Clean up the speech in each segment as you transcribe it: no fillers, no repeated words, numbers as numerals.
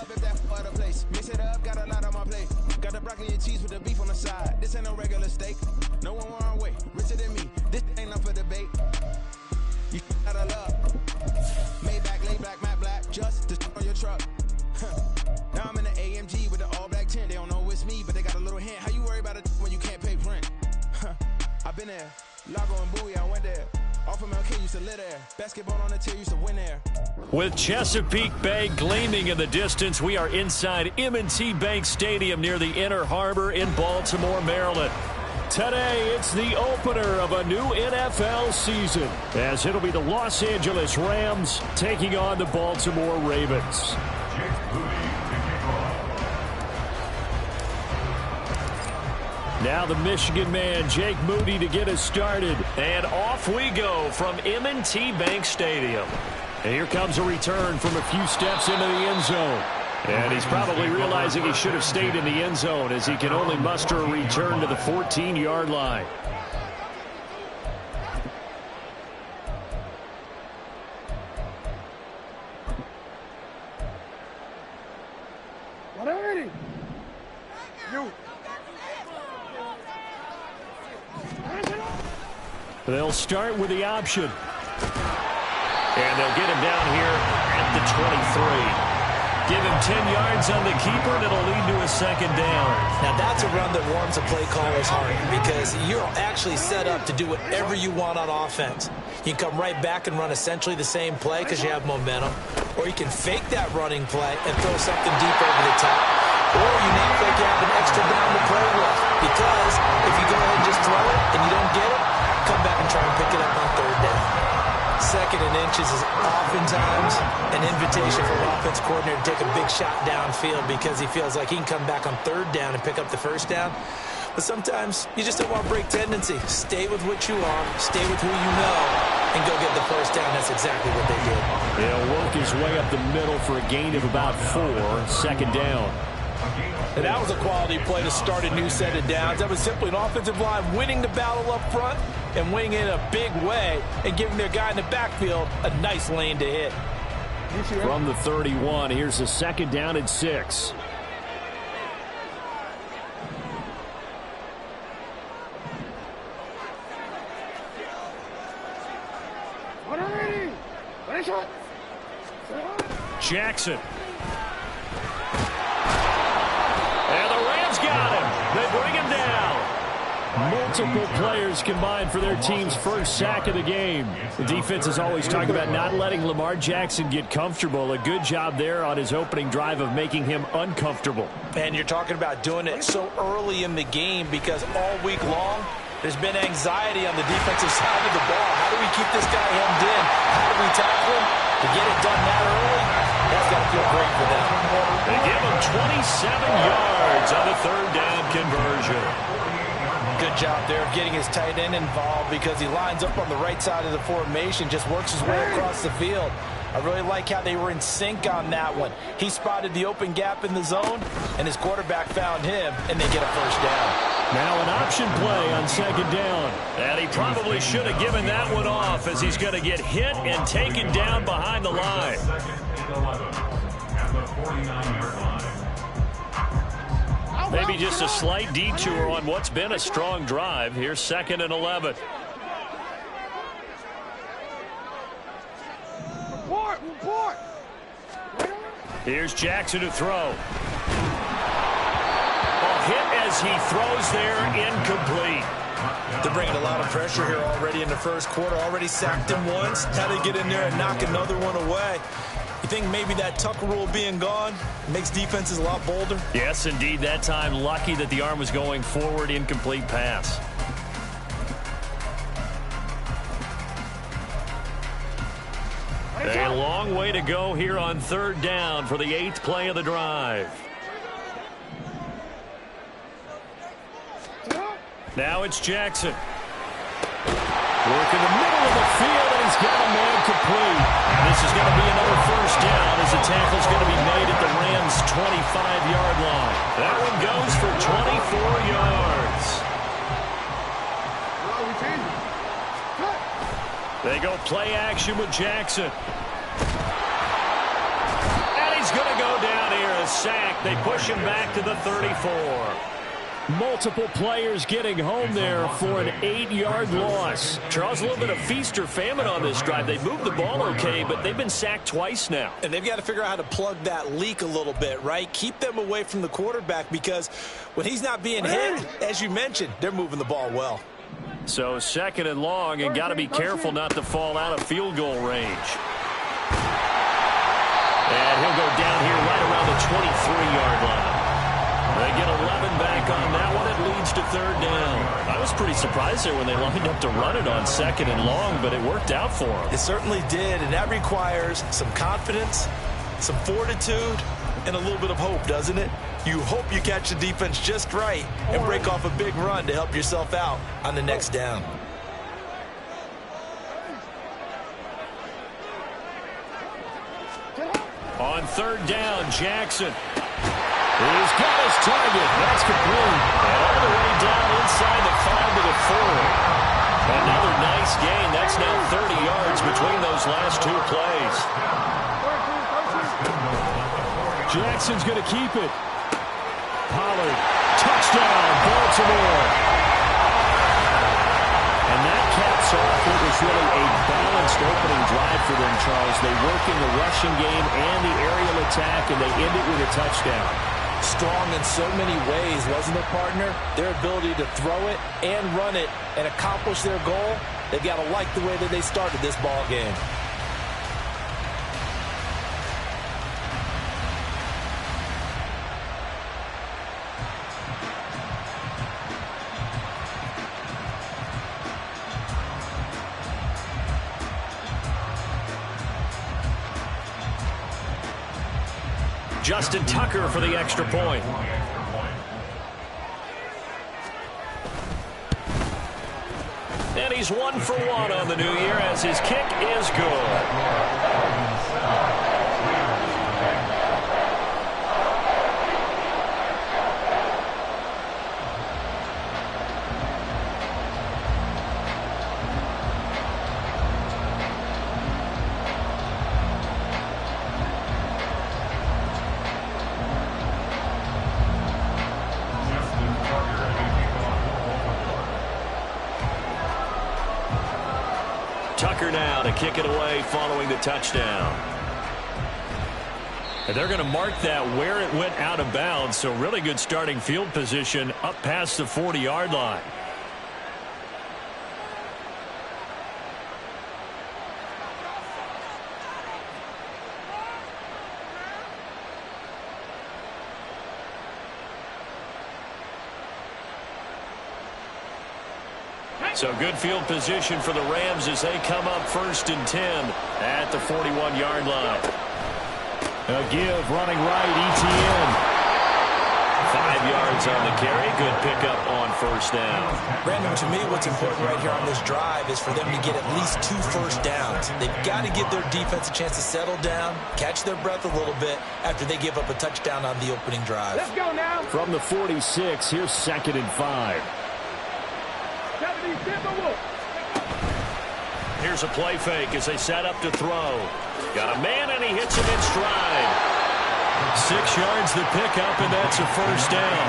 up if that other place. Mix it up, got a lot on my plate. Got the broccoli and cheese with the beef on the side. This ain't no regular steak. No one wrong way, richer than me. This ain't up for debate. You out of love. Maybach, lay black, matte black, just to on your truck. Now I'm in the AMG with the all black tent. They don't know it's me, but they got a little hint. How you worry about it when you can't pay rent? I've been there. Lago and Bowie, I went there. Off of MLK used to live there. Basketball on the tier used to win there. With Chesapeake Bay gleaming in the distance, we are inside M&T Bank Stadium near the Inner Harbor in Baltimore, Maryland. Today, it's the opener of a new NFL season, as it'll be the Los Angeles Rams taking on the Baltimore Ravens. Now the Michigan man, Jake Moody, to get us started. And off we go from M&T Bank Stadium. And here comes a return from a few steps into the end zone. And he's probably realizing he should have stayed in the end zone, as he can only muster a return to the 14-yard line. They'll start with the option. And they'll get him down here at the 23. Give him 10 yards on the keeper, and it'll lead to a second down. Now, that's a run that warms a play caller's heart, because you're actually set up to do whatever you want on offense. You can come right back and run essentially the same play because you have momentum, or you can fake that running play and throw something deep over the top, or you act like you have an extra down to play with, because if you go ahead and just throw it and you don't get it, come back and try and pick it up on third down. Second and inches is oftentimes an invitation for an offense coordinator to take a big shot downfield because he feels like he can come back on third down and pick up the first down. But sometimes you just don't want to break tendency. Stay with what you are, stay with who you know, and go get the first down. That's exactly what they did. He'll work his way up the middle for a gain of about 4, second down. And that was a quality play to start a new set of downs. That was simply an offensive line winning the battle up front and winning it in a big way and giving their guy in the backfield a nice lane to hit. From the 31, here's a second down and 6. Jackson. And the Rams got him. They bring him down. Multiple players combined for their team's first sack of the game. The defense is always talking about not letting Lamar Jackson get comfortable. A good job there on his opening drive of making him uncomfortable. And you're talking about doing it so early in the game because all week long there's been anxiety on the defensive side of the ball. How do we keep this guy hemmed in? How do we tackle him? To get it done that early, that's got to feel great for them. They give him 27 yards on the third down conversion. Good job there of getting his tight end involved because he lines up on the right side of the formation, just works his way across the field. I really like how they were in sync on that one. He spotted the open gap in the zone, and his quarterback found him, and they get a first down. Now an option play on second down. And he probably should have given that one off as he's going to get hit and taken down behind the line. Maybe just a slight detour on what's been a strong drive. Here's 2nd and 11. Report. Here's Jackson to throw. A hit as he throws there, incomplete. They're bringing a lot of pressure here already in the first quarter. Already sacked him once. Had to get in there and knock another one away. You think maybe that Tucker rule being gone makes defenses a lot bolder? Yes, indeed. That time, lucky that the arm was going forward, incomplete pass. A long way to go here on third down for the 8th play of the drive. Now it's Jackson. Work in the middle of the field, and he's got a man complete. This is going to be another first down as the tackle's going to be made at the Rams' 25-yard line. That one goes for 24 yards. They go play action with Jackson. And he's going to go down here sack. They push him back to the 34. Multiple players getting home there for an 8-yard loss. Charles, a little bit of feast or famine on this drive. They moved the ball okay, but they've been sacked twice now. And they've got to figure out how to plug that leak a little bit, right? Keep them away from the quarterback, because when he's not being hit, as you mentioned, they're moving the ball well. So 2nd and long, and got to be careful not to fall out of field goal range. And he'll go down here right around the 23-yard line. They get 11 back on that one. It leads to 3rd down. I was pretty surprised there when they lined up to run it on 2nd and long, but it worked out for them. It certainly did, and that requires some confidence, some fortitude, and a little bit of hope, doesn't it? You hope you catch the defense just right and break off a big run to help yourself out on the next down. On 3rd down, Jackson. He's got his target. That's complete. And all the way down inside the 5 to the 4. Another nice gain. That's now 30 yards between those last 2 plays. Jackson's going to keep it. Pollard, touchdown, Baltimore. And that caps off what was really a balanced opening drive for them, Charles. They work in the rushing game and the aerial attack, and they end it with a touchdown. Strong in so many ways, wasn't it, partner? Their ability to throw it and run it and accomplish their goal, they've got to like the way that they started this ball game. Justin Tucker for the extra point. And he's 1 for 1 on the new year as his kick is good. Tucker now to kick it away following the touchdown. And they're going to mark that where it went out of bounds, so really good starting field position up past the 40-yard line. So good field position for the Rams as they come up 1st and 10 at the 41-yard line. A give running right, ETN. 5 yards on the carry. Good pickup on 1st down. Brandon, to me, what's important right here on this drive is for them to get at least 2 first downs. They've got to give their defense a chance to settle down, catch their breath a little bit after they give up a touchdown on the opening drive. Let's go now. From the 46, here's 2nd and 5. Here's a play fake as they set up to throw. Got a man, and he hits him in stride. 6 yards the pickup, and that's a 1st down.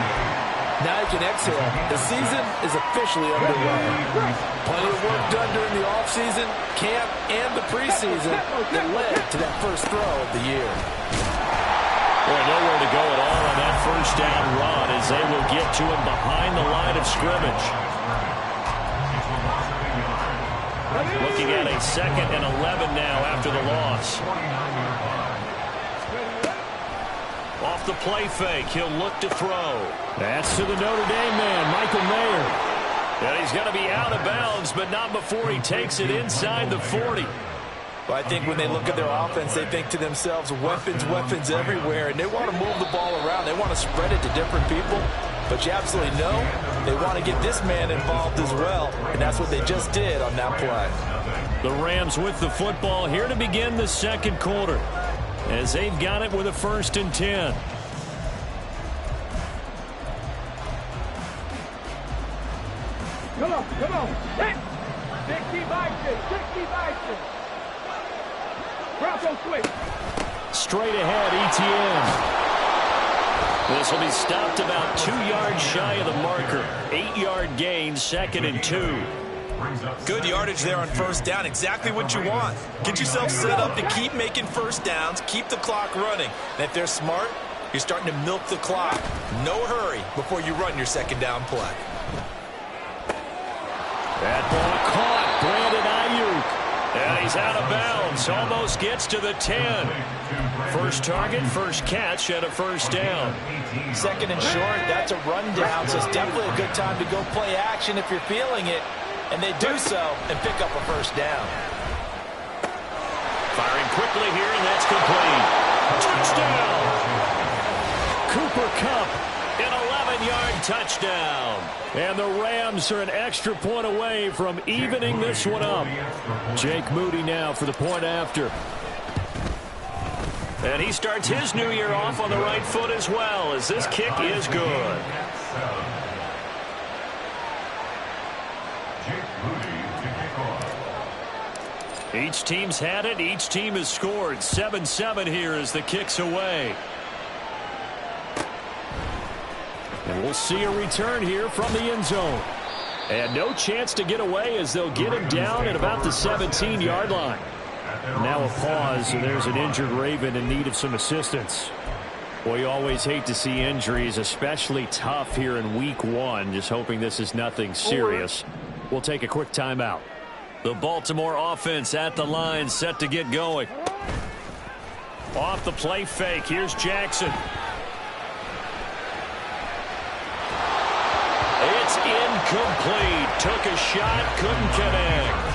Now you can exhale. The season is officially underway. Plenty of work done during the offseason, camp, and the preseason that led to that first throw of the year. Boy, nowhere to go at all on that 1st down run as they will get to him behind the line of scrimmage. Looking at a 2nd and 11 now after the loss. Off the play fake, he'll look to throw. That's to the Notre Dame man, Michael Mayer. And he's going to be out of bounds, but not before he takes it inside the 40. Well, I think when they look at their offense, they think to themselves, weapons, weapons everywhere, and they want to move the ball around. They want to spread it to different people. But you absolutely know they want to get this man involved as well, and that's what they just did on that play. The Rams with the football here to begin the 2nd quarter as they've got it with a 1st and 10. Come on. Hit. 60 bison. Drop on quick. Straight ahead, ETN. This will be stopped about 2 yards shy of the marker. 8-yard gain, 2nd and 2. Good yardage there on first down. Exactly what you want. Get yourself set up to keep making first downs, keep the clock running. And if they're smart, you're starting to milk the clock. No hurry before you run your second down play. That ball caught. Brandon Ayuk. And he's out of bounds. Almost gets to the 10. First target, first catch, and a first down. Second and short, that's a rundown, so it's definitely a good time to go play action if you're feeling it. And they do so and pick up a first down. Firing quickly here, and that's complete. Touchdown! Cooper Kupp, an 11-yard touchdown. And the Rams are an extra point away from evening this one up. Jake Moody now for the point after. And he starts his new year off on the right foot as well, as this kick is good. Each team's had it. Each team has scored. 7-7 here as the kick's away. And we'll see a return here from the end zone. And no chance to get away as they'll get him down at about the 17-yard line. Now a pause, so there's an injured Raven in need of some assistance. Well, you always hate to see injuries, especially tough here in week 1. Just hoping this is nothing serious. We'll take a quick timeout. The Baltimore offense at the line, set to get going. Off the play fake, here's Jackson. It's incomplete. Took a shot, couldn't connect.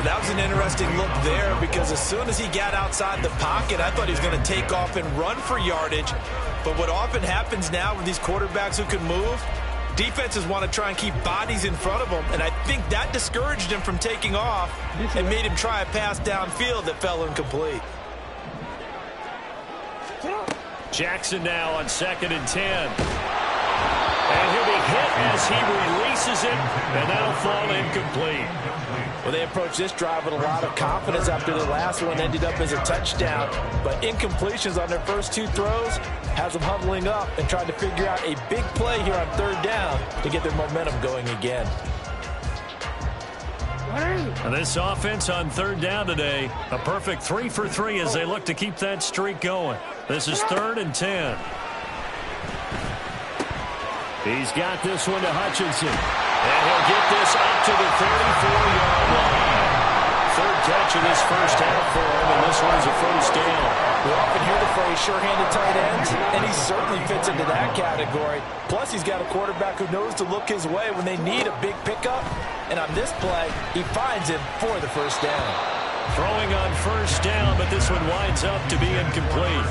That was an interesting look there because as soon as he got outside the pocket, I thought he was going to take off and run for yardage. But what often happens now with these quarterbacks who can move, defenses want to try and keep bodies in front of them, and I think that discouraged him from taking off and made him try a pass downfield that fell incomplete. Jackson now on 2nd and 10. And he'll be hit as he releases it, and that'll fall incomplete. Well, they approached this drive with a lot of confidence after the last one ended up as a touchdown. But incompletions on their first 2 throws has them huddling up and trying to figure out a big play here on 3rd down to get their momentum going again. And this offense on 3rd down today, a perfect 3 for 3 as they look to keep that streak going. This is 3rd and 10. He's got this one to Hutchinson. And he'll get this up to the 34-yard line. 3rd catch of this first half for him, and this one's a first down. We often hear the phrase sure-handed tight ends, and he certainly fits into that category. Plus, he's got a quarterback who knows to look his way when they need a big pickup. And on this play, he finds him for the first down. Throwing on first down, but this one winds up to be incomplete.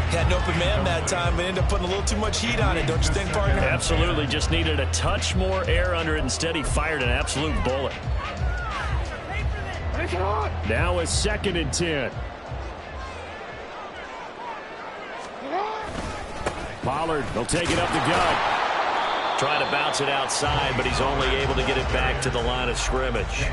Had an open man that time, but ended up putting a little too much heat on it, don't you think, partner? Absolutely. Just needed a touch more air under it. Instead, he fired an absolute bullet. Now a 2nd and 10. Pollard will take it up the gut. Trying to bounce it outside, but he's only able to get it back to the line of scrimmage.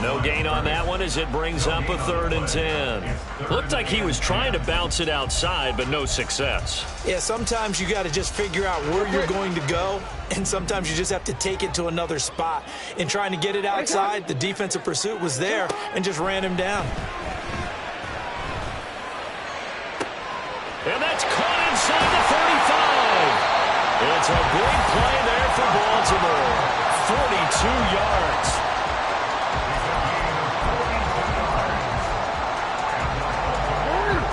No gain on that one as it brings up a 3rd and 10. Looked like he was trying to bounce it outside, but no success. Yeah, sometimes you got to just figure out where you're going to go, and sometimes you just have to take it to another spot. In trying to get it outside, the defensive pursuit was there and just ran him down. And that's caught inside the 35. It's a big play there for Baltimore. 42 yards.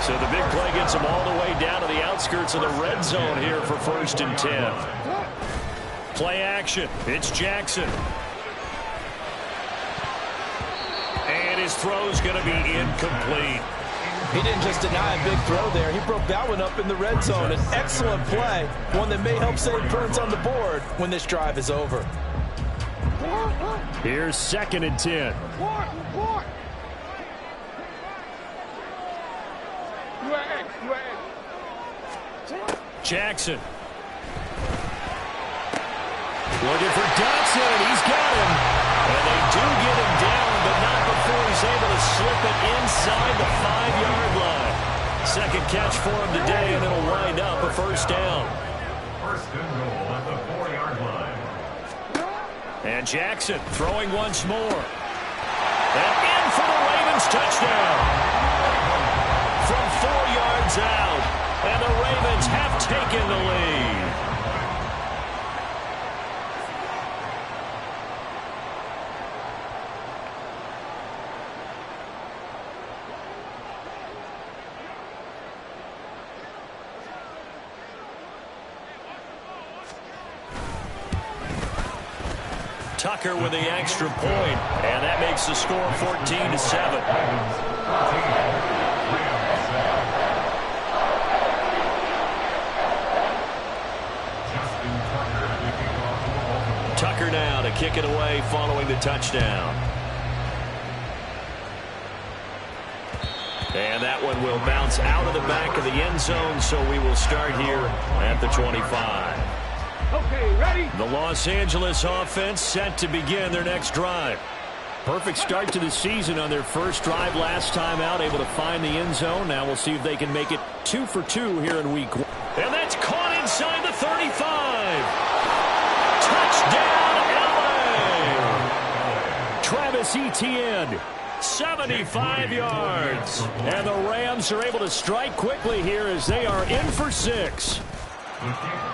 So the big play gets them all the way down to the outskirts of the red zone here for 1st and 10. Play action. It's Jackson. And his throw's going to be incomplete. He didn't just deny a big throw there. He broke that one up in the red zone. An excellent play, one that may help save points on the board when this drive is over. Here's 2nd and 10. Jackson. Looking for Dotson. He's got him. And they do get him down, but not before he's able to slip it inside the 5-yard line. Second catch for him today, and it'll wind up a first down. First and goal at the 4-yard line. And Jackson throwing once more. And in for the Ravens touchdown. From 4 yards out, and the Ravens have taken the lead. Tucker with the extra point, and that makes the score 14-7. Tucker now to kick it away following the touchdown. And that one will bounce out of the back of the end zone, so we will start here at the 25. Okay, ready? The Los Angeles offense set to begin their next drive. Perfect start to the season on their first drive last time out, able to find the end zone. Now we'll see if they can make it 2 for 2 here in week 1. And that's caught inside the 35. Touchdown, LA! Travis Etienne, 75 yards. And the Rams are able to strike quickly here as they are in for 6.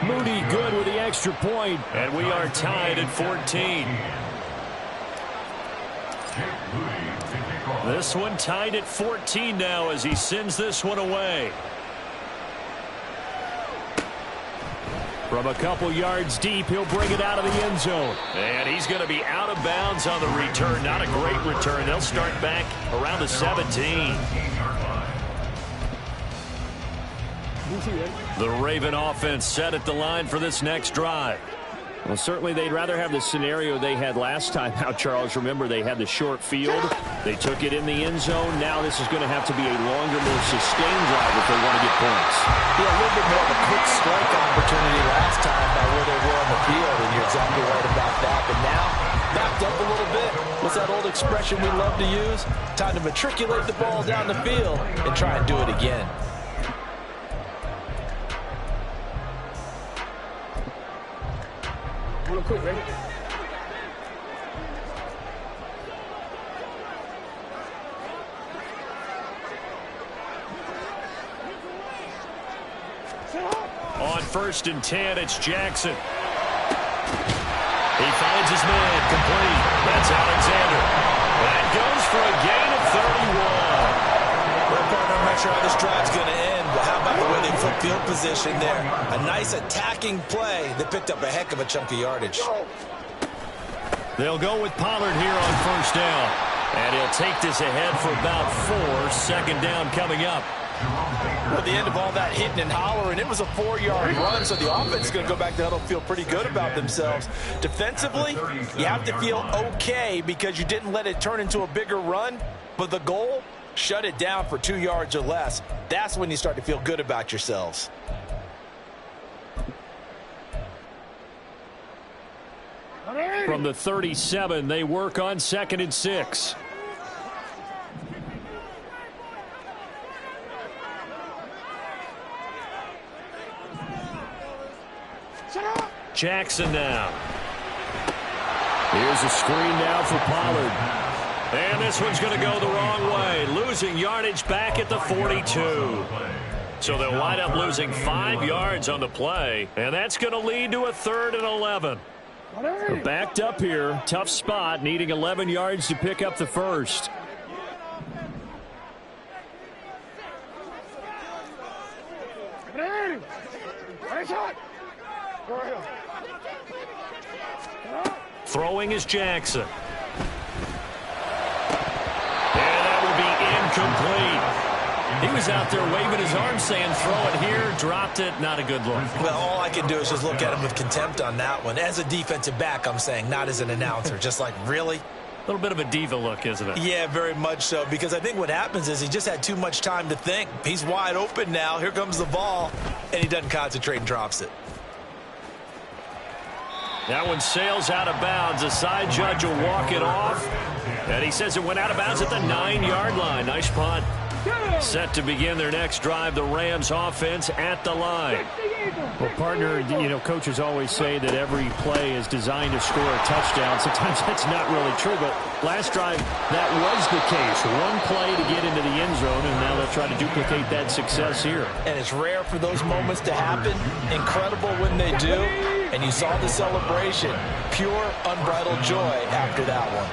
Moody good with the extra point, and we are tied at 14. This one tied at 14 now as he sends this one away. From a couple yards deep, he'll bring it out of the end zone. And he's going to be out of bounds on the return. Not a great return. They'll start back around the 17. The Raven offense set at the line for this next drive. Well, certainly they'd rather have the scenario they had last time out, Charles. Remember, they had the short field. They took it in the end zone. Now this is going to have to be a longer, more sustained drive if they want to get points. Yeah, a little bit more of a quick strike opportunity last time by where they were on the field, and you're exactly right about that. But now, backed up a little bit. What's that old expression we love to use? Time to matriculate the ball down the field and try and do it again. Real quick, ready? On 1st and 10, it's Jackson. He finds his man, complete. That's Alexander. That goes for a gain of 31. Well, partner, I'm not sure how this drive's going to end, but how about the way they flip field position there? A nice attacking play that picked up a heck of a chunk of yardage. They'll go with Pollard here on 1st down. And he'll take this ahead for about 4. Second down coming up. At the end of all that hitting and hollering, it was a 4-yard run, so the offense is going to go back to huddle, feel pretty good about themselves. Defensively, you have to feel okay because you didn't let it turn into a bigger run, but the goal, shut it down for 2 yards or less. That's when you start to feel good about yourselves. From the 37, they work on 2nd and 6. Jackson now. Here's a screen now for Pollard. And this one's going to go the wrong way. Losing yardage back at the 42. So they'll wind up losing 5 yards on the play. And that's going to lead to a 3rd and 11. They're backed up here. Tough spot, needing 11 yards to pick up the first. Throwing is Jackson. And that will be incomplete. He was out there waving his arm saying, throw it here, dropped it. Not a good look. Well, all I can do is just look at him with contempt on that one. As a defensive back, I'm saying, not as an announcer. Just like, really? A little bit of a diva look, isn't it? Yeah, very much so, because I think what happens is he just had too much time to think. He's wide open now. Here comes the ball, and he doesn't concentrate and drops it. That one sails out of bounds. The side judge will walk it off. And he says it went out of bounds at the 9-yard line. Nice punt. Set to begin their next drive, the Rams offense at the line. Well, partner, coaches always say that every play is designed to score a touchdown. Sometimes that's not really true, but last drive, that was the case. One play to get into the end zone, and now they'll try to duplicate that success here. And it's rare for those moments to happen. Incredible when they do. And you saw the celebration. Pure, unbridled joy after that one.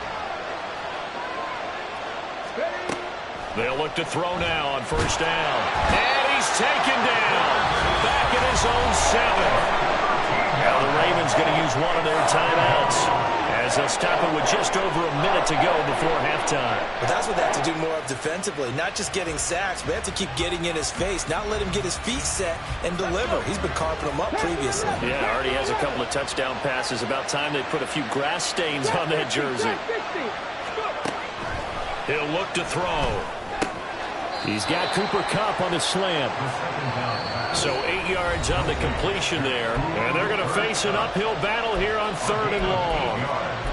They'll look to throw now on first down. And he's taken down. Back at his own 7. Now the Ravens going to use one of their timeouts as they'll stop it with just over a minute to go before halftime. But that's what they have to do more of defensively. Not just getting sacks, but they have to keep getting in his face. Not let him get his feet set and deliver. He's been carping them up previously. Yeah, already has a couple of touchdown passes. About time they put a few grass stains on that jersey. He'll look to throw. He's got Cooper Kupp on the slant. So 8 yards on the completion there. And they're going to face an uphill battle here on 3rd and long.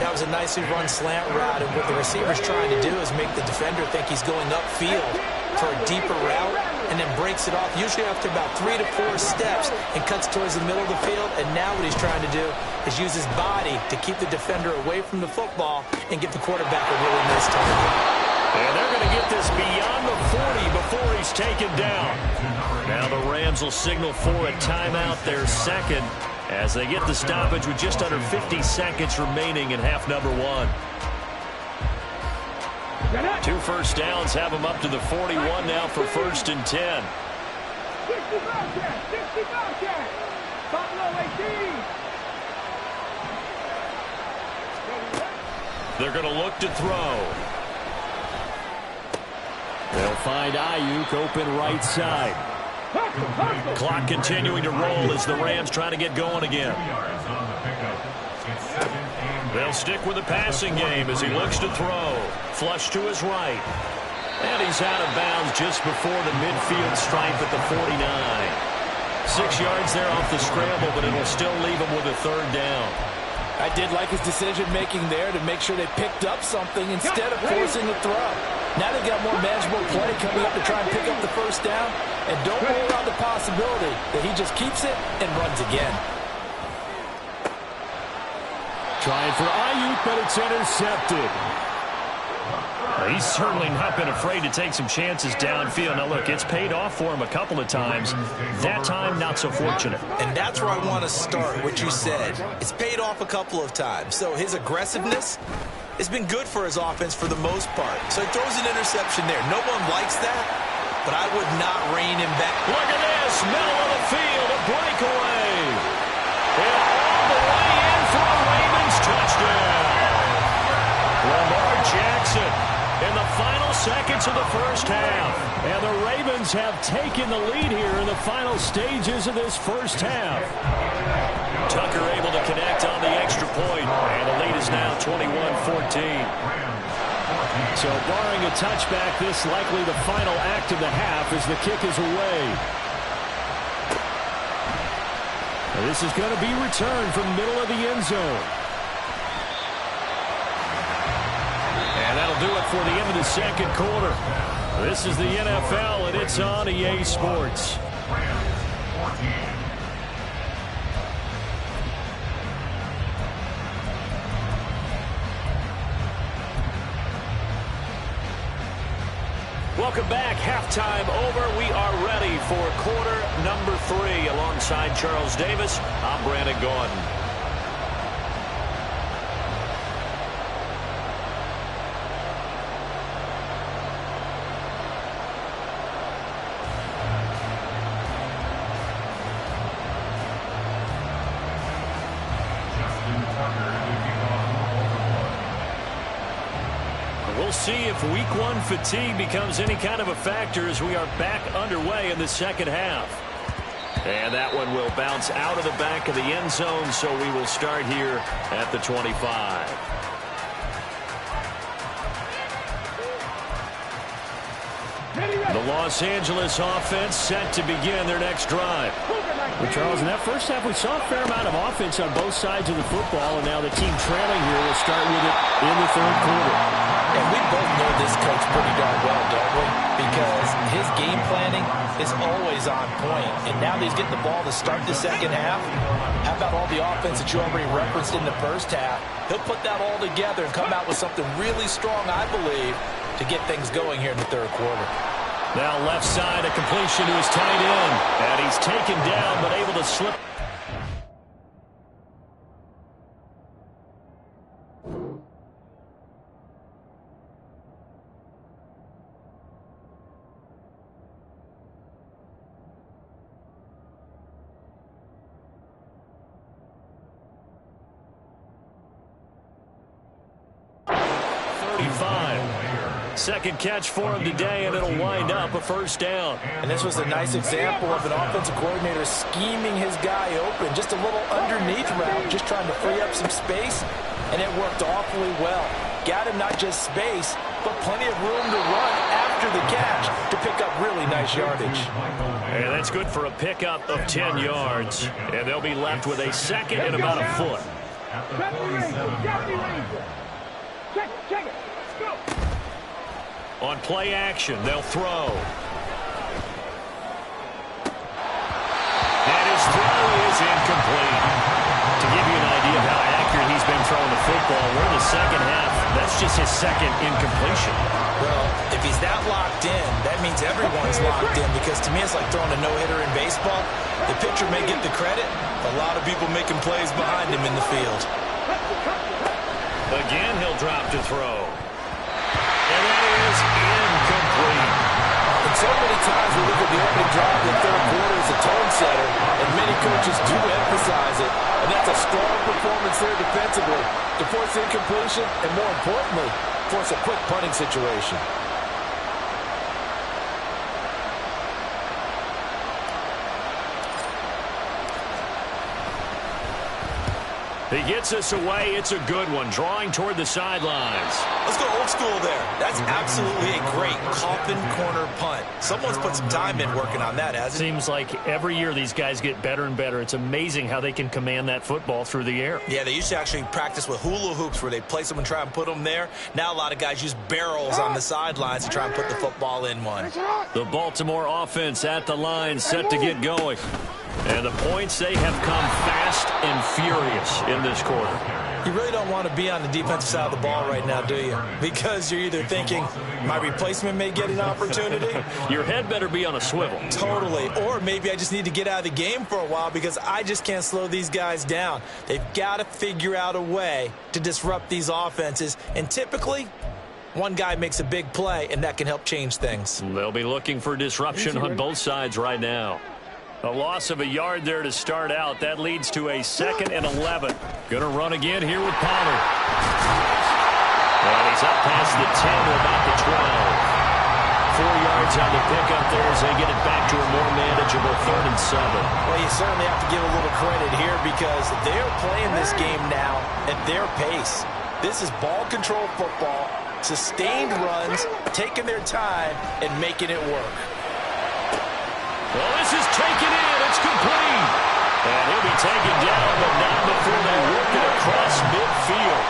That was a nicely run slant route, and what the receiver's trying to do is make the defender think he's going upfield for a deeper route, and then breaks it off, usually after about 3 to 4 steps, and cuts towards the middle of the field. And now what he's trying to do is use his body to keep the defender away from the football and give the quarterback a really nice target. And they're going to get this beyond the 40 before he's taken down. Now the Rams will signal for a timeout, their second, as they get the stoppage with just under 50 seconds remaining in half number 1. 2 first downs have them up to the 41 now for 1st and 10. They're going to look to throw. They'll find Ayuk open right side. Clock continuing to roll as the Rams trying to get going again. They'll stick with the passing game as he looks to throw. Flush to his right. And he's out of bounds just before the midfield stripe at the 49. 6 yards there off the scramble, but it'll still leave him with a 3rd down. I did like his decision-making there to make sure they picked up something instead of forcing the throw. Now they've got more manageable play coming up to try and pick up the 1st down. And don't rule out the possibility that he just keeps it and runs again. Trying for Ayuk, but it's intercepted. He's certainly not been afraid to take some chances downfield. Now, look, it's paid off for him a couple of times. That time, not so fortunate. And that's where I want to start, what you said. It's paid off a couple of times. So his aggressiveness has been good for his offense for the most part. So he throws an interception there. No one likes that, but I would not rein him back. Look at this, middle of the field, a breakaway. And all the way in for a Ravens touchdown. Lamar Jackson in the final seconds of the 1st half. And the Ravens have taken the lead here in the final stages of this 1st half. Tucker able to connect on the extra point, and the lead is now 21-14. So barring a touchback, this likely the final act of the half as the kick is away. And this is going to be returned from middle of the end zone. And that'll do it for the end of the 2nd quarter. This is the NFL, and it's on EA Sports. Welcome back. Halftime over. We are ready for quarter number 3. Alongside Charles Davis, I'm Brandon Gordon. We'll see if week 1 fatigue becomes any kind of a factor as we are back underway in the 2nd half. And that one will bounce out of the back of the end zone, so we will start here at the 25. The Los Angeles offense set to begin their next drive. Well, Charles, in that 1st half, we saw a fair amount of offense on both sides of the football, and now the team trailing here will start with it in the 3rd quarter. And we both know this coach pretty darn well, don't we? Because his game planning is always on point. And now that he's getting the ball to start the second half, how about all the offense that you already referenced in the first half? He'll put that all together and come out with something really strong, I believe, to get things going here in the third quarter. Now left side, a completion to his tight end. And he's taken down, but able to slip. Second catch for him today, and it'll wind up a first down. And this was a nice example of an offensive coordinator scheming his guy open. Just a little underneath route, just trying to free up some space, and it worked awfully well. Got him not just space, but plenty of room to run after the catch to pick up really nice yardage. And that's good for a pickup of 10 yards. And they'll be left with a second and about a foot. Check it. Go. On play action, they'll throw. And his throw is incomplete. To give you an idea of how accurate he's been throwing the football, we're in the second half. That's just his second incompletion. Well, if he's that locked in, that means everyone's locked in, because to me it's like throwing a no-hitter in baseball. The pitcher may get the credit, a lot of people making plays behind him in the field. Again, he'll drop to throw. And that is incomplete. And so many times we look at the opening drive in the third quarter as a tone setter, and many coaches do emphasize it. And that's a strong performance there defensively to force incompletion and, more importantly, force a quick punting situation. He gets us away. It's a good one. Drawing toward the sidelines. Let's go old school there. That's absolutely a great coffin corner punt. Someone's put some time in working on that, hasn't it? Seems like every year these guys get better and better. It's amazing how they can command that football through the air. Yeah, they used to actually practice with hula hoops where they place them and try and put them there. Now a lot of guys use barrels on the sidelines to try and put the football in one. The Baltimore offense at the line, set to get going. And the points, they have come fast and furious in this quarter. You really don't want to be on the defensive side of the ball right now, do you? Because you're either thinking, my replacement may get an opportunity. Your head better be on a swivel. Totally. Or maybe I just need to get out of the game for a while because I just can't slow these guys down. They've got to figure out a way to disrupt these offenses. And typically, one guy makes a big play, and that can help change things. They'll be looking for disruption on both sides right now. A loss of a yard there to start out. That leads to a 2nd and 11. Going to run again here with Pollard. And he's up past the 10 to about the 12. 4 yards on the pickup there as they get it back to a more manageable 3rd and 7. Well, you certainly have to give a little credit here because they're playing this game now at their pace. This is ball control football, sustained runs, taking their time, and making it work. Well, this is taken in. It's complete. And he'll be taken down, but not before they work it across midfield.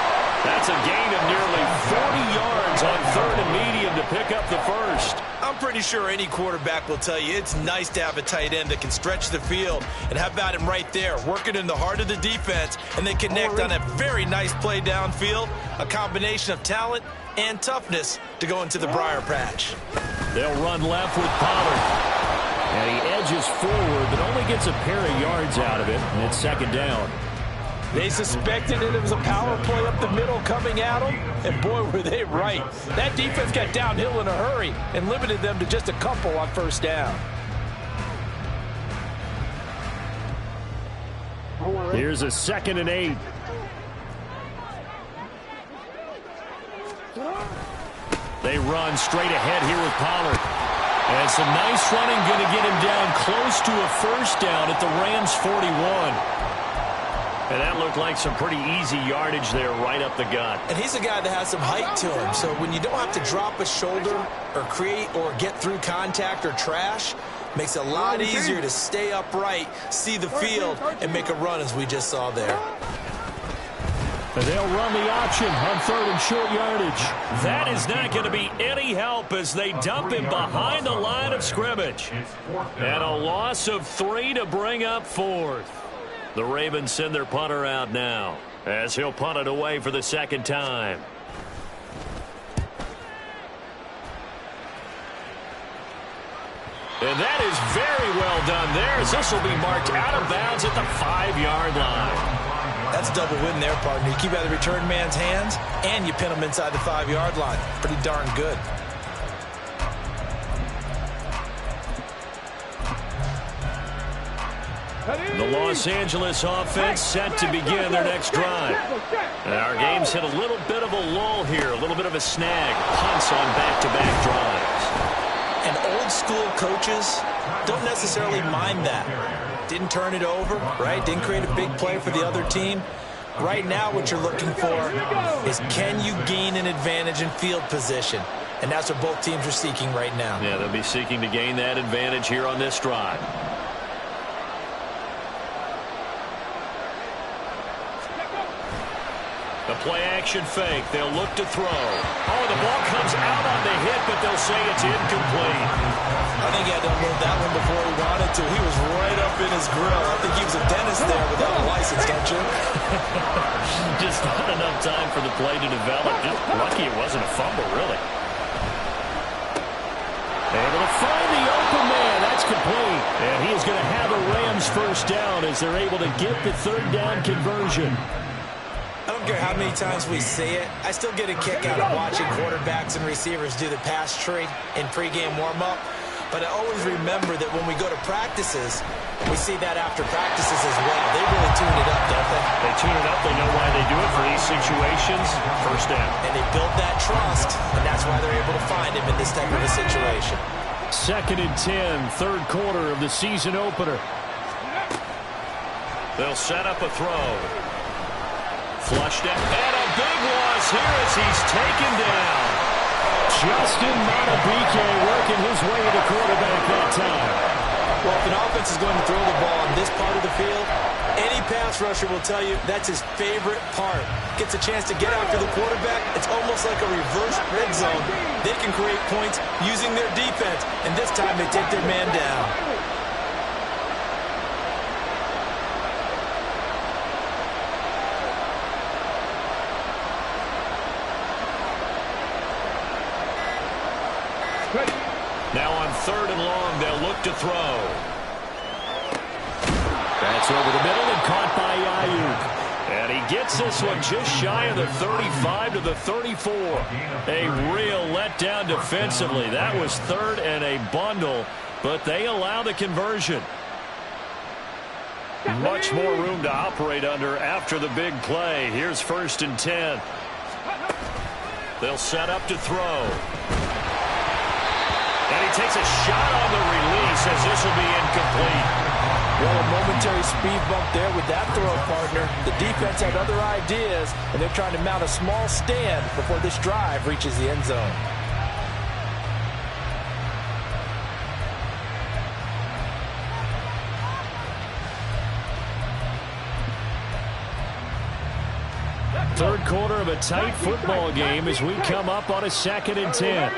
That's a gain of nearly 40 yards on 3rd and medium to pick up the first. I'm pretty sure any quarterback will tell you it's nice to have a tight end that can stretch the field. And how about him right there, working in the heart of the defense, and they connect on a very nice play downfield, a combination of talent and toughness to go into the briar patch. They'll run left with Pollard. And he edges forward, but only gets a pair of yards out of it, and it's 2nd down. They suspected that it was a power play up the middle coming at them, and boy, were they right. That defense got downhill in a hurry and limited them to just a couple on 1st down. Here's a 2nd and 8. They run straight ahead here with Pollard. And some nice running, going to get him down close to a 1st down at the Rams' 41. And that looked like some pretty easy yardage there right up the gut. And he's a guy that has some height to him. So when you don't have to drop a shoulder or create or get through contact or trash, makes it a lot easier to stay upright, see the field, and make a run as we just saw there. They'll run the option on 3rd and short yardage. That is not going to be any help as they dump him behind the line of scrimmage. And a loss of 3 to bring up 4th. The Ravens send their punter out now as he'll punt it away for the 2nd time. And that is very well done there as this will be marked out of bounds at the 5-yard line. That's a double win there, partner. You keep out of the return man's hands, and you pin him inside the 5-yard line. Pretty darn good. The Los Angeles offense set to begin their next drive. And our game's hit a little bit of a lull here, a little bit of a snag. Punts on back-to-back drives. And old-school coaches don't necessarily mind that. Didn't turn it over, right? Didn't create a big play for the other team. Right now what you're looking for is can you gain an advantage in field position? And that's what both teams are seeking right now. Yeah, they'll be seeking to gain that advantage here on this drive. The play-action fake. They'll look to throw. Oh, the ball comes out on the hit, but they'll say it's incomplete. I think he had to unload that one before he wanted to. He was right up in his grill. I think he was a dentist there without a license, don't you? Just not enough time for the play to develop. Just lucky it wasn't a fumble, really. Able to find the open man. That's complete. And he is going to have a Rams first down as they're able to get the 3rd down conversion. I don't care how many times we say it, I still get a kick out of watching quarterbacks and receivers do the pass tree in pregame warm-up. But I always remember that when we go to practices, we see that after practices as well. They really tune it up, don't they? They tune it up. They know why they do it for these situations. First down. And they build that trust, and that's why they're able to find him in this type of a situation. 2nd and 10, 3rd quarter of the season opener. They'll set up a throw. Flushed it, and a big loss here as he's taken down. Justin Madubuike working his way to quarterback that time. Well, if an offense is going to throw the ball on this part of the field, any pass rusher will tell you that's his favorite part. Gets a chance to get after the quarterback. It's almost like a reverse red zone. They can create points using their defense, and this time they take their man down. Now on 3rd and long, they'll look to throw. That's over the middle and caught by Ayuk. And he gets this one just shy of the 35 to the 34. A real letdown defensively. That was 3rd and a bundle, but they allow the conversion. Much more room to operate under after the big play. Here's 1st and 10. They'll set up to throw. And he takes a shot on the release as this will be incomplete. Well, a momentary speed bump there with that throw, partner. The defense had other ideas, and they're trying to mount a small stand before this drive reaches the end zone. Third quarter of a tight football game as we come up on a 2nd and 10.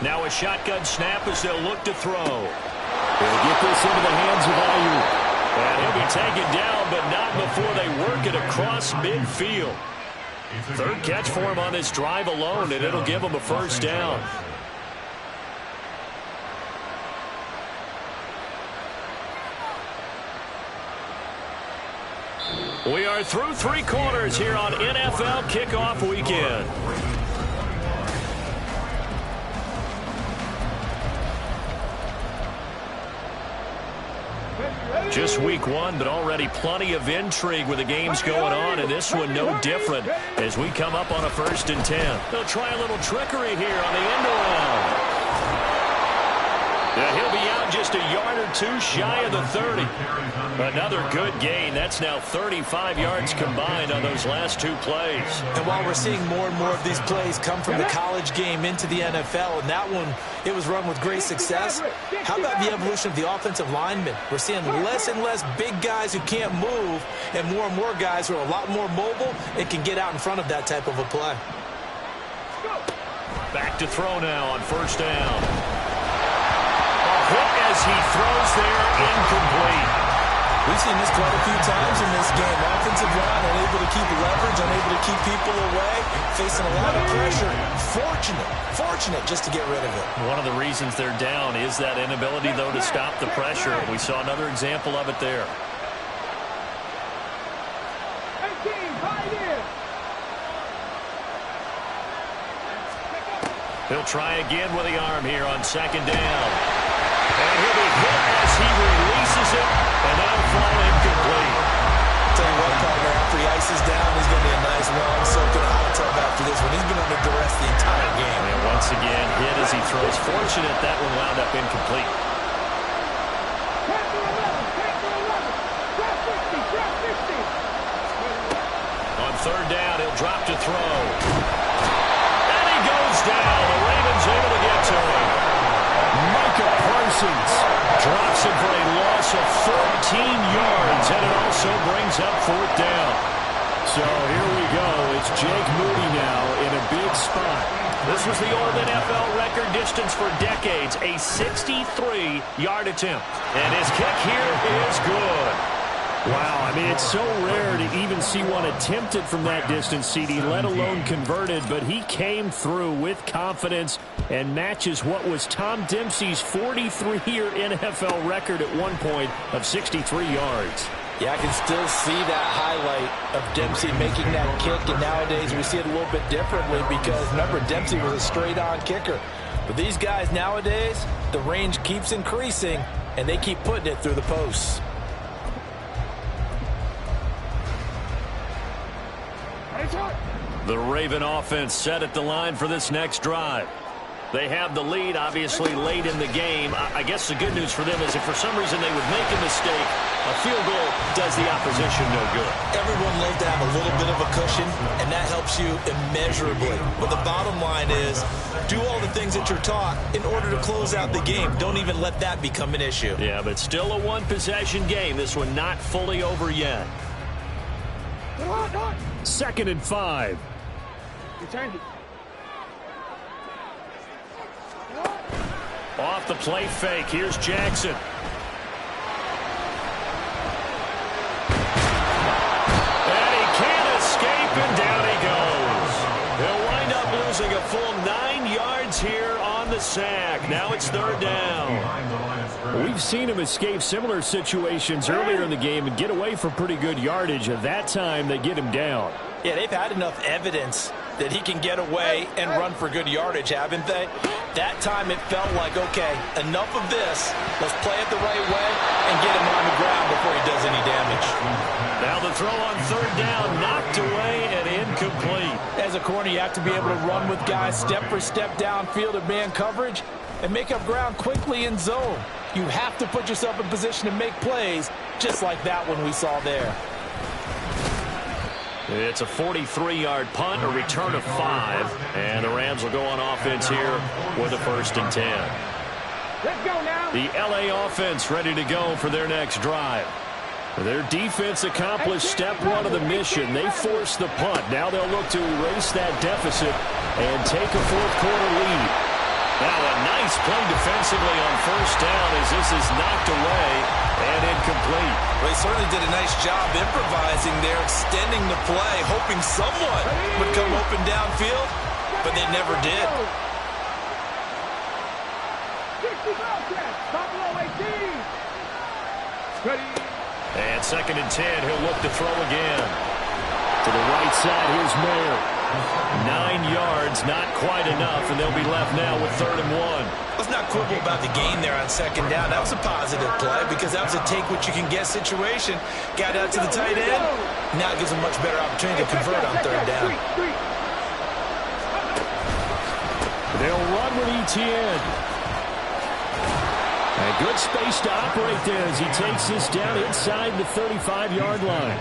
Now a shotgun snap as they'll look to throw. They'll get this into the hands of Ayuk. And he'll be taken down, but not before they work it across midfield. 3rd catch for him on this drive alone, and it'll give him a first down. We are through 3 quarters here on NFL Kickoff Weekend. Just week 1, but already plenty of intrigue with the games going on, and this one no different as we come up on a 1st and 10. They'll try a little trickery here on the end around. Yeah, he'll be out just a yard or two shy of the 30. Another good gain. That's now 35 yards combined on those last two plays. And while we're seeing more and more of these plays come from the college game into the NFL, and that one, it was run with great success, how about the evolution of the offensive linemen? We're seeing less and less big guys who can't move and more guys who are a lot more mobile and can get out in front of that type of a play. Back to throw now on first down. Hit as he throws there, incomplete. We've seen this quite a few times in this game. Offensive line unable to keep leverage, unable to keep people away, facing a lot of pressure. Fortunate just to get rid of it. One of the reasons they're down is that inability, though, to stop the pressure. We saw another example of it there. 18, tight end. He'll try again with the arm here on second down. And he'll be hit as he releases it, and that'll fall incomplete. Tell you what, partner, after he ices down, he's going to be a nice long soaking hot tub after this one. He's been under duress the entire game. And once again, hit as he throws. Fortunate that one wound up incomplete. On third down, he'll drop to throw. And he goes down. The Ravens able to get to him. Micah Parsons drops it for a loss of 14 yards, and it also brings up fourth down. So here we go. It's Jake Moody now in a big spot. This was the old NFL record distance for decades, a 63-yard attempt. And his kick here is good. Wow, I mean, it's so rare to even see one attempted from that distance, CD, let alone converted, but he came through with confidence and matches what was Tom Dempsey's 43-year NFL record at one point of 63 yards. Yeah, I can still see that highlight of Dempsey making that kick, and nowadays we see it a little bit differently because, remember, Dempsey was a straight-on kicker. But these guys nowadays, the range keeps increasing, and they keep putting it through the posts. The Raven offense set at the line for this next drive. They have the lead, obviously, late in the game. I guess the good news for them is if for some reason they would make a mistake, a field goal does the opposition no good. Everyone loves to have a little bit of a cushion, and that helps you immeasurably. But the bottom line is, do all the things that you're taught in order to close out the game. Don't even let that become an issue. Yeah, but still a one-possession game. This one not fully over yet. 2nd and 5. Off the play fake. Here's Jackson. And he can't escape, and down he goes. He'll wind up losing a full 9 yards here on the sack. Now it's third down. We've seen him escape similar situations earlier in the game and get away for pretty good yardage. At that time, they get him down. Yeah, they've had enough evidence that he can get away and run for good yardage, haven't they? That time it felt like, okay, enough of this. Let's play it the right way and get him on the ground before he does any damage. Now the throw on third down, knocked away and incomplete. As a corner, you have to be able to run with guys step for step downfield at man coverage and make up ground quickly in zone. You have to put yourself in position to make plays, just like that one we saw there. It's a 43-yard punt, a return of 5, and the Rams will go on offense here with a 1st and 10. Let's go now. The LA offense ready to go for their next drive. Their defense accomplished step 1 of the mission. They forced the punt. Now they'll look to erase that deficit and take a fourth-quarter lead. Now a nice play defensively on first down as this is knocked away and incomplete. Well, he certainly did a nice job improvising there, extending the play, hoping someone would come open downfield, but they never did. 60 Bobcats, top low 18. Ready. And 2nd and 10, he'll look to throw again. To the right side, here's Mayer. 9 yards, not quite enough, and they'll be left now with 3rd and 1. Let's not quibble about the gain there on 2nd down. That was a positive play because that was a take-what-you-can-get situation. Got out to the tight end. Now it gives them much better opportunity to convert on 3rd down. They'll run with ETN. And good space to operate there as he takes this down inside the 35-yard line.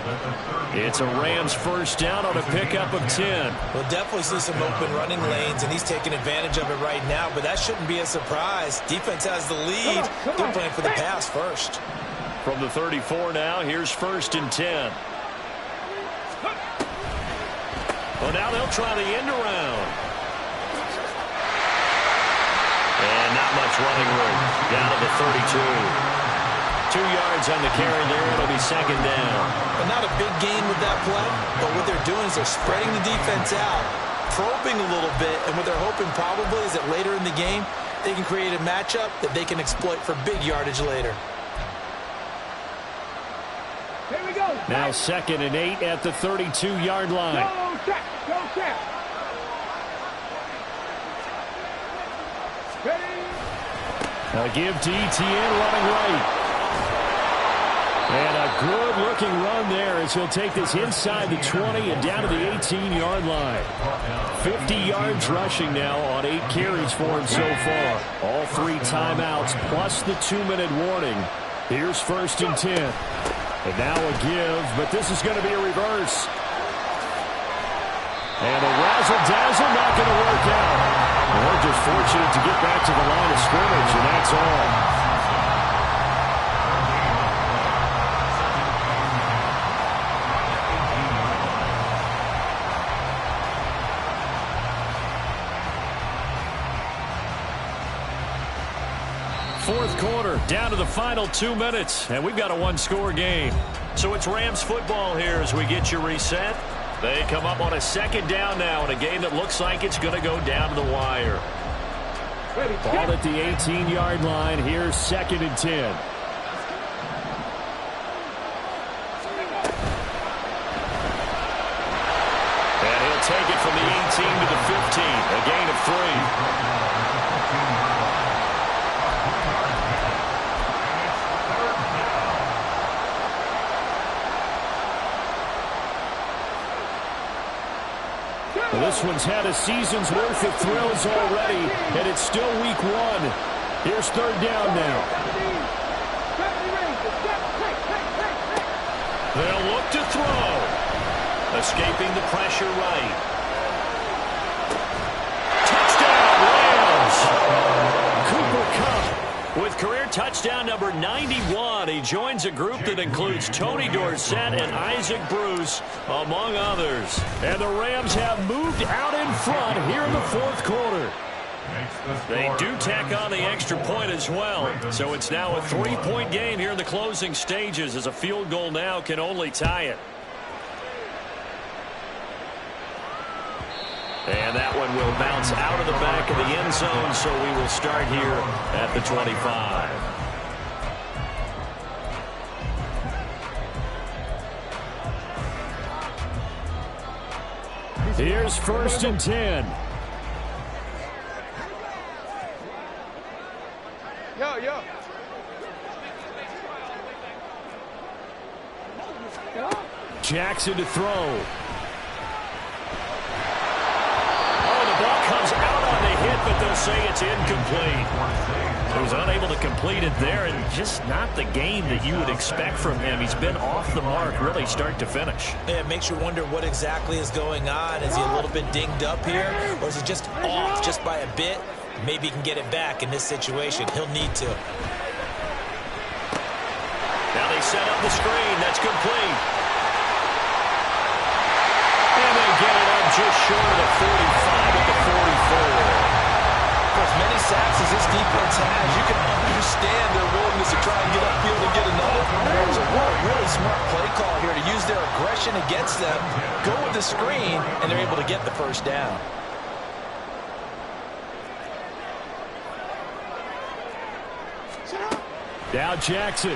It's a Rams first down on a pickup of 10. We'll definitely see some open running lanes, and he's taking advantage of it right now, but that shouldn't be a surprise. Defense has the lead. They're playing for the pass first. From the 34 now, here's first and 10. Well, now they'll try the end around. And not much running room. Down to the 32. 2 yards on the carry there. It'll be second down. But not a big gain with that play. But what they're doing is they're spreading the defense out, probing a little bit, and what they're hoping probably is that later in the game, they can create a matchup that they can exploit for big yardage later. Here we go. Now second and 8 at the 32-yard line. Go, check. Go, check. A give to Etienne running right. And a good-looking run there as he'll take this inside the 20 and down to the 18-yard line. 50 yards rushing now on 8 carries for him so far. All 3 timeouts plus the 2-minute warning. Here's first and 10. And now a give, but this is going to be a reverse. And a razzle-dazzle not going to work out. They're just fortunate to get back to the line of scrimmage, and that's all. Fourth quarter, down to the final 2 minutes, and we've got a one-score game. So it's Rams football here as we get you reset. They come up on a second down now in a game that looks like it's going to go down to the wire. Ball at the 18-yard line. Here's second and 10. And he'll take it from the 18 to the 15. A gain of 3. This one's had a season's worth of thrills already, and it's still week 1. Here's third down now. They'll look to throw. Escaping the pressure right. Touchdown, Rams! Cooper Kupp with career touchdown number 91. He joins a group that includes Tony Dorsett and Isaac Bruce, among others. And the Rams have moved out in front here in the fourth quarter. They do tack on the extra point as well. So it's now a 3-point game here in the closing stages, as a field goal now can only tie it. And that one will bounce out of the back of the end zone, so we will start here at the 25. Here's first and 10. Yo. Jackson to throw. Comes out on the hit, but they'll say it's incomplete. He was unable to complete it there, and just not the game that you would expect from him. He's been off the mark, really, start to finish. Yeah, it makes you wonder what exactly is going on. Is he a little bit dinged up here, or is he just off just by a bit? Maybe he can get it back in this situation. He'll need to. Now they set up the screen. That's complete. And they get it up just short of the 45 at the 44. For as many sacks as this defense has, you can understand their willingness to try and get upfield and get another. So what a really smart play call here to use their aggression against them, go with the screen, and they're able to get the first down. Now Jackson.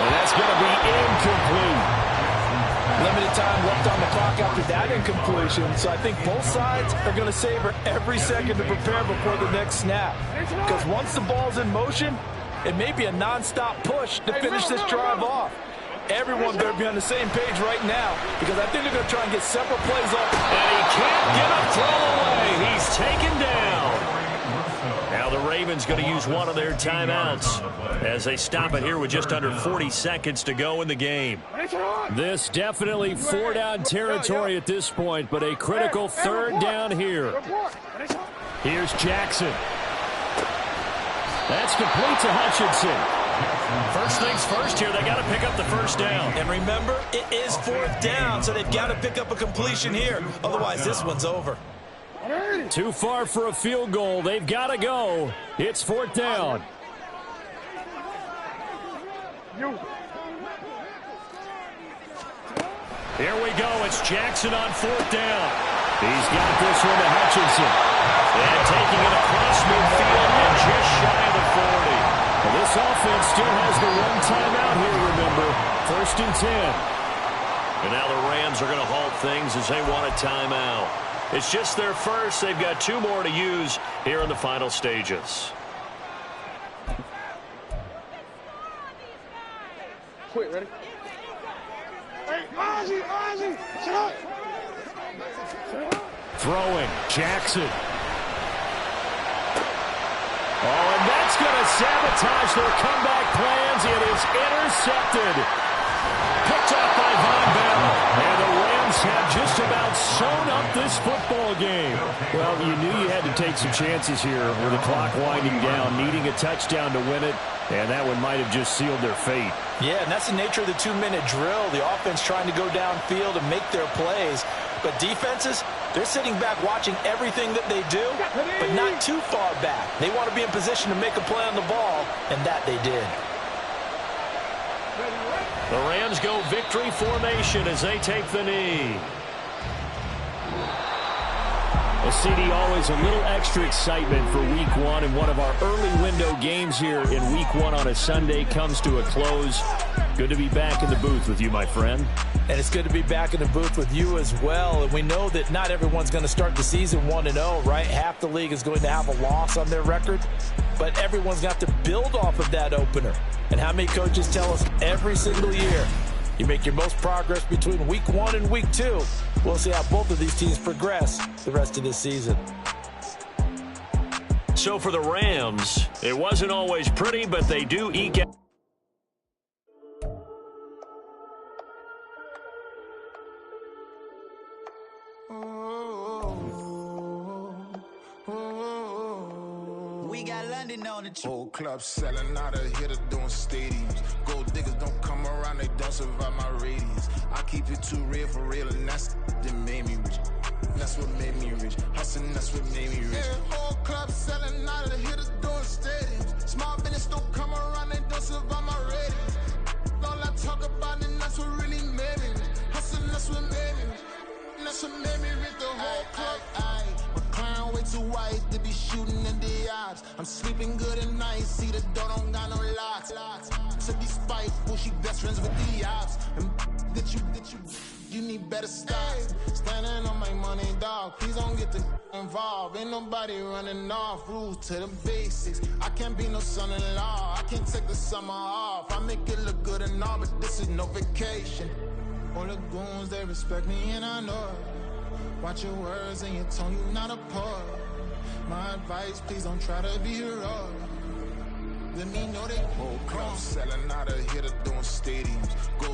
And that's going to be incomplete. Limited time left on the clock after that incompletion, so I think both sides are going to savor every second to prepare before the next snap. Because once the ball's in motion, it may be a non-stop push to finish this drive off. Everyone better be on the same page right now, because I think they're going to try and get several plays off. And he can't get a throw away. He's taken down. Ravens going to use one of their timeouts as they stop it here with just under 40 seconds to go in the game. This definitely four-down territory at this point, but a critical third down here. Here's Jackson. That's complete to Hutchinson. First things first here, they got to pick up the first down. And remember, it is fourth down, so they've got to pick up a completion here. Otherwise, this one's over. Too far for a field goal. They've got to go. It's fourth down. Here we go. It's Jackson on fourth down. He's got this one to Hutchinson. And taking it across midfield and just shy of the 40. Well, this offense still has the one timeout here, remember. 1st and 10. And now the Rams are going to halt things as they want a timeout. It's just their first. They've got 2 more to use here in the final stages. Quick, ready? Hey, Ozzy, shut up. Throwing, Jackson. Oh, and that's going to sabotage their comeback plans. It is intercepted. Picked up by Von Bell. And the Rams have just about sewn up this football game. Well, you knew you had to take some chances here with the clock winding down, needing a touchdown to win it, and that one might have just sealed their fate. Yeah, and that's the nature of the 2-minute drill. The offense trying to go downfield and make their plays. But defenses, they're sitting back watching everything that they do, but not too far back. They want to be in position to make a play on the ball, and that they did. The Rams go victory formation as they take the knee. Well, CD, always a little extra excitement for Week 1, and one of our early window games here in Week 1 on a Sunday comes to a close. Good to be back in the booth with you, my friend. And it's good to be back in the booth with you as well. And we know that not everyone's going to start the season 1-0, right? Half the league is going to have a loss on their record. But everyone's got to build off of that opener. And how many coaches tell us every single year, you make your most progress between Week 1 and Week 2. We'll see how both of these teams progress the rest of this season. So for the Rams, it wasn't always pretty, but they do eke out. We got London on the whole club selling out of hitter doing stadiums. Gold diggers don't come around, they don't survive my radius. I keep it too real for real, and that's that made me rich. That's what made me rich. Hustling, that's what made me rich. Yeah, whole club selling out of hitters doing stadiums. Small business don't come around, they don't survive my radius. All I talk about, and that's what really made me rich. Hustling, that's what made me rich. That's what made me rich. The whole club. Way too white to be shooting in the odds. I'm sleeping good at night. See the door don't got no locks. To be spiteful, she best friends with the ops. And you need better stocks. Standing on my money, dog. Please don't get the involved. Ain't nobody running off. Rules to the basics. I can't be no son-in-law. I can't take the summer off. I make it look good and all, but this is no vacation. All the goons, they respect me and I know it. Watch your words and your tone, you not a poet. My advice, please don't try to be heroic. Let me know they whole crowd selling out of hitter doing stadiums. Go